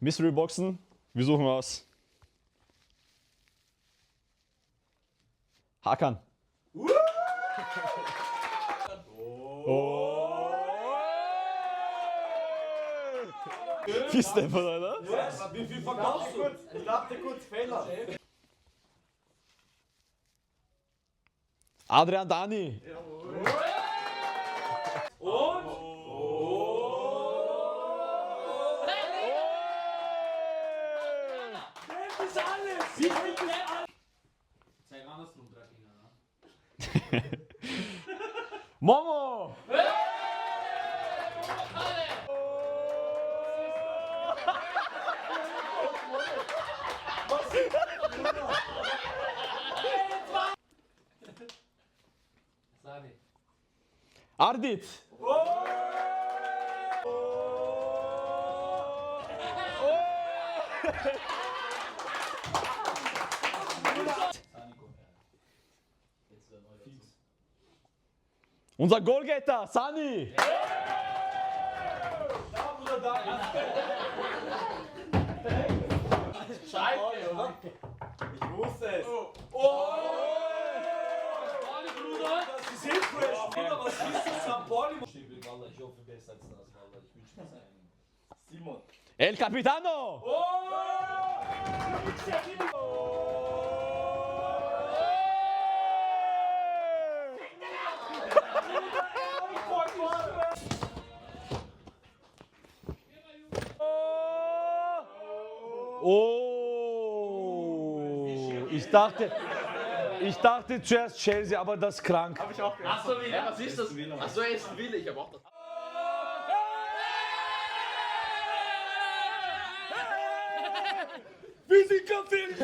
Mystery Boxen. Wir suchen aus. Hakan. Vier Step oder? Wie viel verkaufst du? Ich dachte kurz Fehler. Adrian Dani. Und? Das ist alles! Zeig andersrum, Dreckinger, ne? Momo. Sani. Ardit. Sani kommt her. Jetzt wird neu dazu. Unser Goalgetter, Sani. Da, Bruder, da. Scheiße, oder? Ich wusste es. Sani, Bruder! Das ist Hilfresh. Bruder, was ist das? St. Pauli? Wallah, ich hoffe besser als das, Wallah. Ich wünsche mir einen. Simon. El Capitano. Oh, ich dachte zuerst Chelsea, aber das ist krank. Achso, was ist das? Achso, er ist ein Wille, ich hab auch das. Wir sind Kapitän.